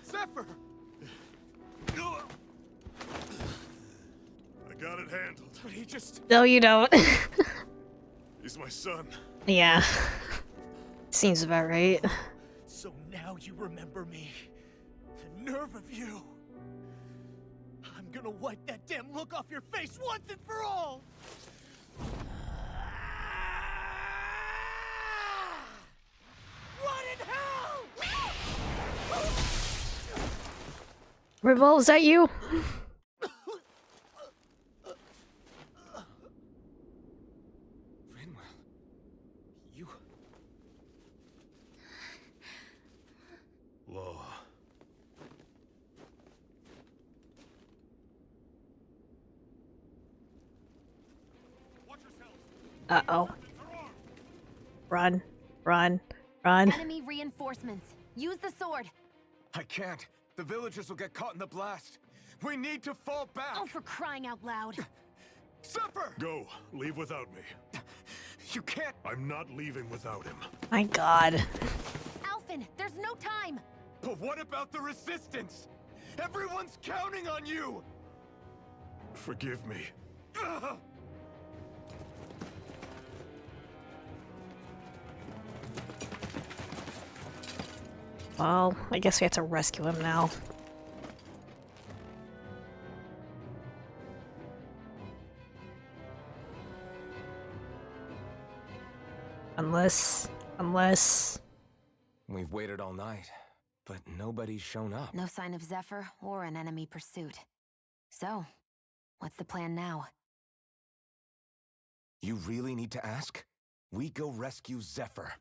Zephyr! I got it handled. But he just... No, you don't. He's my son. Yeah. Seems about right. So now you remember me. The nerve of you. I'm gonna wipe that damn look off your face once and for all! Rot in hell! Revol, is that you? Rinwell, you... Law. Uh-oh. Run. Run. Run. Enemy reinforcements. Use the sword. I can't. The villagers will get caught in the blast. We need to fall back. Oh, for crying out loud. Zephyr! Go. Leave without me. You can't... I'm not leaving without him. My god. Alphen, there's no time. But what about the resistance? Everyone's counting on you! Forgive me. Ugh! Well, I guess we have to rescue him now. Unless... We've waited all night, but nobody's shown up. No sign of Zephyr or an enemy pursuit. So, what's the plan now? You really need to ask? We go rescue Zephyr.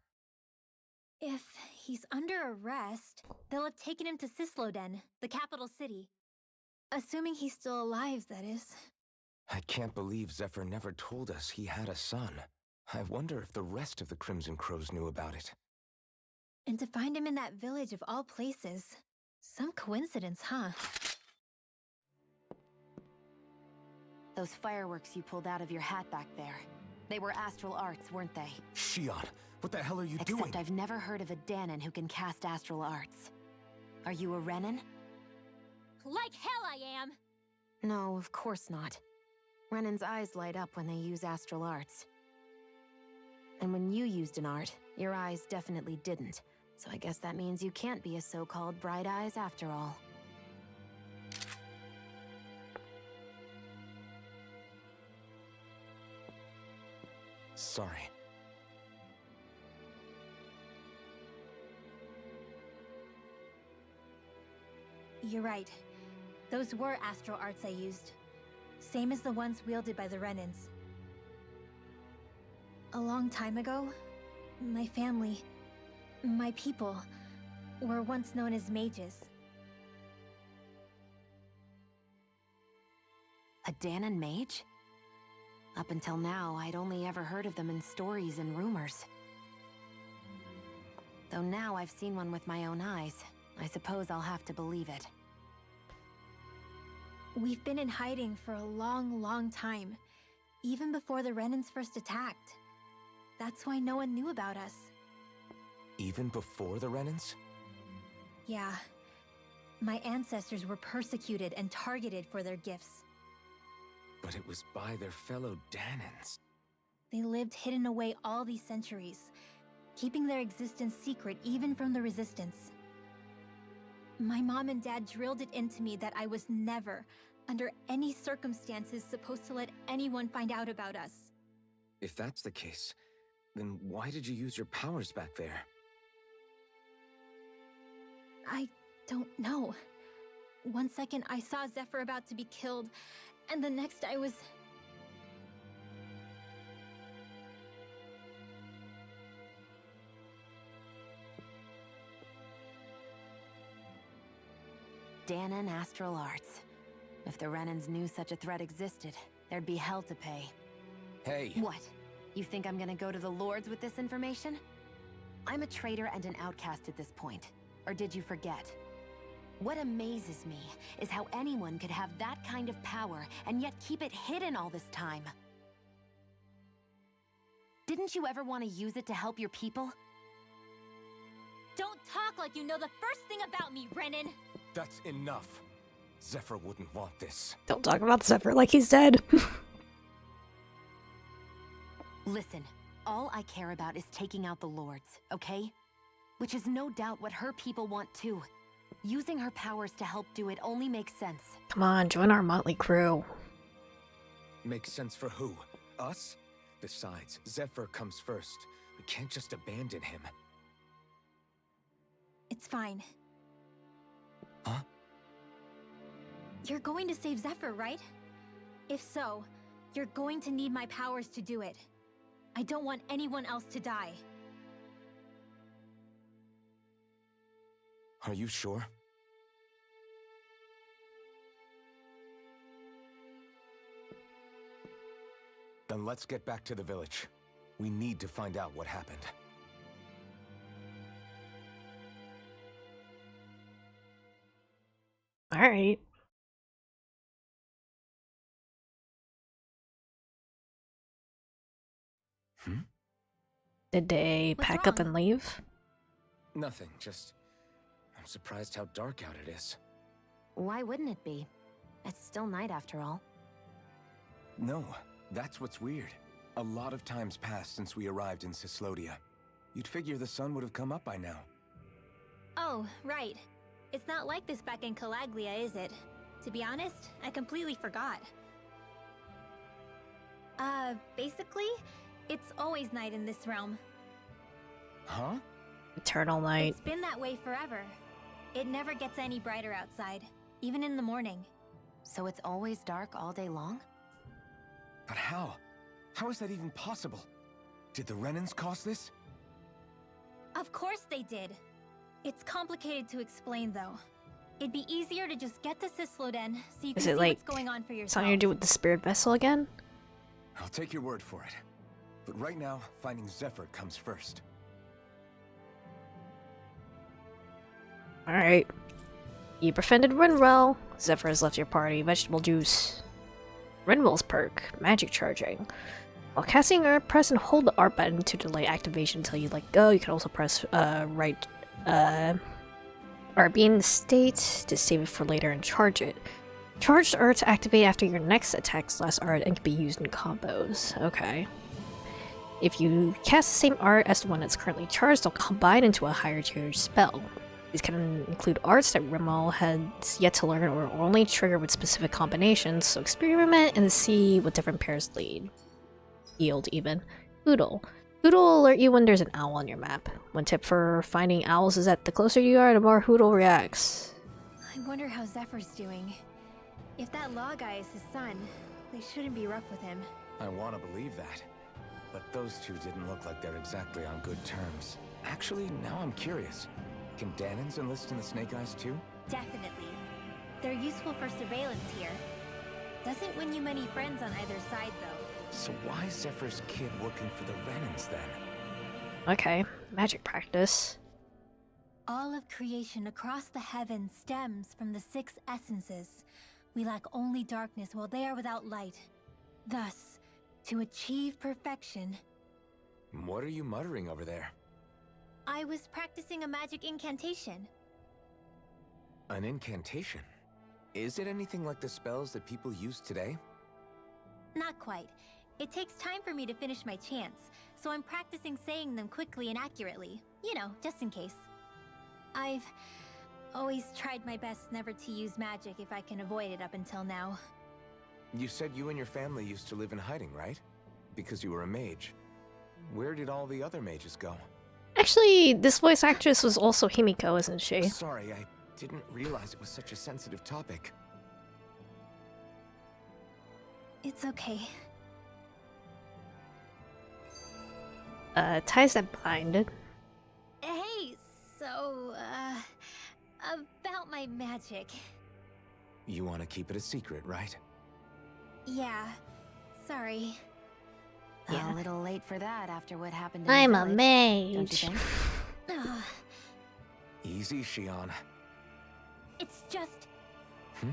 If he's under arrest, they'll have taken him to Cisloden, the capital city. Assuming he's still alive, that is. I can't believe Zephyr never told us he had a son. I wonder if the rest of the Crimson Crows knew about it. And to find him in that village of all places. Some coincidence, huh? Those fireworks you pulled out of your hat back there. They were astral arts, weren't they? Shion, what the hell are you doing? Except I've never heard of a dahnan who can cast astral arts. Are you a Renin? Like hell I am! No, of course not. Renin's eyes light up when they use astral arts. And when you used an art, your eyes definitely didn't. So I guess that means you can't be a so-called bright eyes after all. sorry. You're right. Those were astral arts I used. Same as the ones wielded by the Renans. A long time ago, my family, my people, were once known as mages. A dahnan mage? Up until now, I'd only ever heard of them in stories and rumors. Though now I've seen one with my own eyes, I suppose I'll have to believe it. We've been in hiding for a long, long time. Even before the Renans first attacked. That's why no one knew about us. Even before the Renans? Yeah. My ancestors were persecuted and targeted for their gifts. But it was by their fellow Dahnans. They lived hidden away all these centuries, keeping their existence secret even from the Resistance. My mom and dad drilled it into me that I was never, under any circumstances, supposed to let anyone find out about us. If that's the case, then why did you use your powers back there? I don't know. One second I saw Zephyr about to be killed, and the next I was... Dahnan astral arts. If the Renans knew such a threat existed, there'd be hell to pay. Hey! What? You think I'm gonna go to the Lords with this information? I'm a traitor and an outcast at this point. Or did you forget? What amazes me is how anyone could have that kind of power and yet keep it hidden all this time. Didn't you ever want to use it to help your people? Don't talk like you know the first thing about me, Renan! That's enough. Zephyr wouldn't want this. Don't talk about Zephyr like he's dead. Listen, all I care about is taking out the Lords, okay? Which is no doubt what her people want too. Using her powers to help do it only makes sense. Come on, join our motley crew. Makes sense for who? Us? Besides, Zephyr comes first. We can't just abandon him. It's fine. Huh? You're going to save Zephyr, right? If so, you're going to need my powers to do it. I don't want anyone else to die. Are you sure? Then let's get back to the village. We need to find out what happened. Alright. Did they pack up and leave? Nothing, just... I'm surprised how dark out it is. Why wouldn't it be? It's still night after all. No, that's what's weird. A lot of time's passed since we arrived in Cyslodia. You'd figure the sun would have come up by now. Oh, right. It's not like this back in Calaglia, is it? To be honest, I completely forgot. Basically, it's always night in this realm. Huh? Eternal night. It's been that way forever. It never gets any brighter outside, even in the morning. So it's always dark all day long? But how? How is that even possible? Did the Renans cause this? Of course they did. It's complicated to explain, though. It'd be easier to just get to Cysloden so you can see what's going on for yourself. Something to do with the spirit vessel again? I'll take your word for it. But right now, finding Zephyr comes first. Alright. You befriended Rinwell. Zephyr has left your party. Vegetable juice. Rinwell's perk. Magic charging. While casting art, press and hold the art button to delay activation until you let go. You can also press right RB in the state to save it for later and charge it. Charged arts activate after your next attack's last art and can be used in combos. Okay. If you cast the same art as the one that's currently charged, they'll combine into a higher tier spell. These can include arts that Rimmel has yet to learn or only trigger with specific combinations, so experiment and see what different pairs yield even. Hoodle. Hoodle will alert you when there's an owl on your map. One tip for finding owls is that the closer you are, the more Hoodle reacts. I wonder how Zephyr's doing. If that law guy is his son, they shouldn't be rough with him. I want to believe that. But those two didn't look like they're exactly on good terms. Actually, now I'm curious. Can Dahnans enlist in the Snake Eyes too? Definitely. They're useful for surveillance here. Doesn't win you many friends on either side, though. So why is Zephyr's kid working for the Renans then? Okay, magic practice. All of creation across the heavens stems from the 6 essences. We lack only darkness while they are without light. Thus, to achieve perfection... What are you muttering over there? I was practicing a magic incantation. An incantation? Is it anything like the spells that people use today? Not quite. It takes time for me to finish my chants, so I'm practicing saying them quickly and accurately. You know, just in case. I've always tried my best never to use magic if I can avoid it up until now. You said you and your family used to live in hiding, right? Because you were a mage. Where did all the other mages go? Actually, this voice actress was also Himiko, isn't she? Sorry, I didn't realize it was such a sensitive topic. It's okay. Ties that bind. Hey, so, about my magic. You want to keep it a secret, right? Yeah, sorry. Yeah. A little late for that after what happened in I'm the a village, mage. don't you think? Easy, Shion. It's just... Hmm?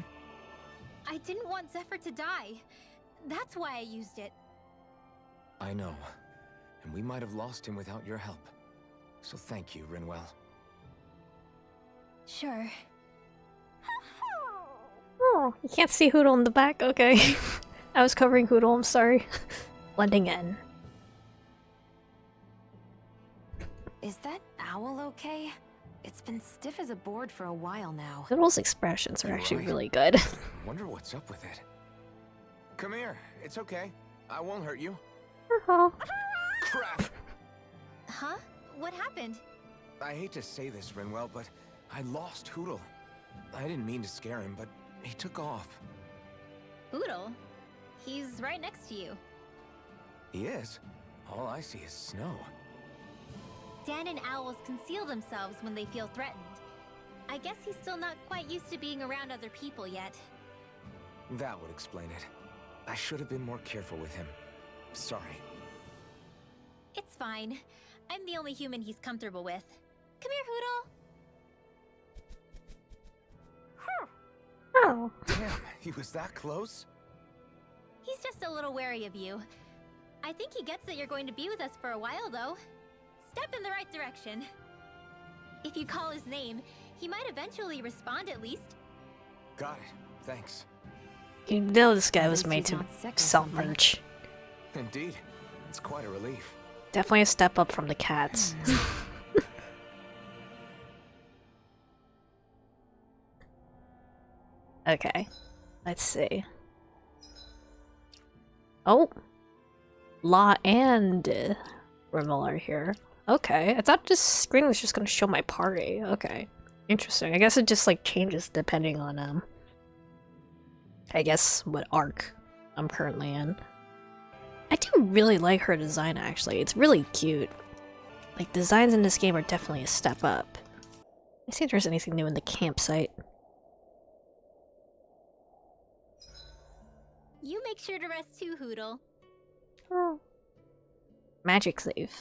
I didn't want Zephyr to die. That's why I used it. I know. And we might have lost him without your help. So thank you, Rinwell. Sure. Oh, you can't see Hoodle in the back? Okay. I was covering Hoodle, I'm sorry. Blending in. Is that owl okay? It's been stiff as a board for a while now. Hoodle's expressions are You're actually right. really good. Wonder what's up with it. Come here. It's okay. I won't hurt you. Oh. Crap! Huh? What happened? I hate to say this, Rinwell, but I lost Hoodle. I didn't mean to scare him, but he took off. Oodle? He's right next to you. He is? All I see is snow. Dahnan owls conceal themselves when they feel threatened. I guess he's still not quite used to being around other people yet. That would explain it. I should have been more careful with him. Sorry. It's fine. I'm the only human he's comfortable with. Come here, Hoodle! Oh. Damn, he was that close? He's just a little wary of you. I think he gets that you're going to be with us for a while, though. Step in the right direction. If you call his name, he might eventually respond at least. Got it. Thanks. You know this guy At was least made he's to not sick or sell something. merch. Indeed. It's quite a relief. Definitely a step up from the cats. Okay. Let's see. Oh! Law and Rimmel are here. Okay. I thought this screen was just gonna show my party. Okay. Interesting. I guess it just like changes depending on I guess what arc I'm currently in. I do really like her design actually. It's really cute. Like designs in this game are definitely a step up. Let's see if there's anything new in the campsite. You make sure to rest too, Hoodle. Oh. Magic Sleeve.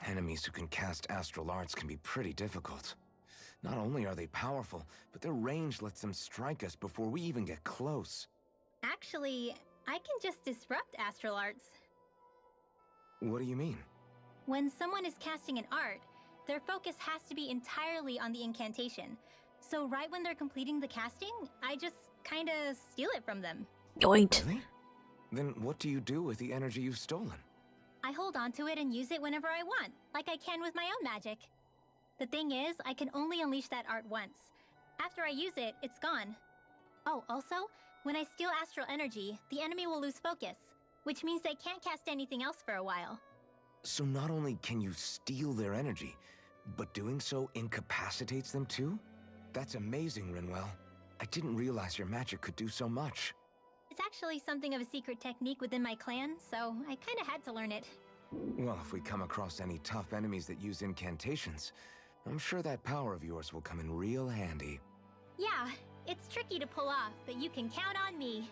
Enemies who can cast astral arts can be pretty difficult. Not only are they powerful, but their range lets them strike us before we even get close. Actually, I can just disrupt astral arts. What do you mean? When someone is casting an art, their focus has to be entirely on the incantation. So right when they're completing the casting, I just kinda steal it from them. Yoint. Really? Then what do you do with the energy you've stolen? I hold onto it and use it whenever I want, like I can with my own magic. The thing is, I can only unleash that art once. After I use it, it's gone. Oh, also, when I steal astral energy, the enemy will lose focus, which means they can't cast anything else for a while. So not only can you steal their energy, but doing so incapacitates them too? That's amazing, Rinwell. I didn't realize your magic could do so much. It's actually something of a secret technique within my clan, so I kinda had to learn it. Well, if we come across any tough enemies that use incantations, I'm sure that power of yours will come in real handy. Yeah, it's tricky to pull off, but you can count on me.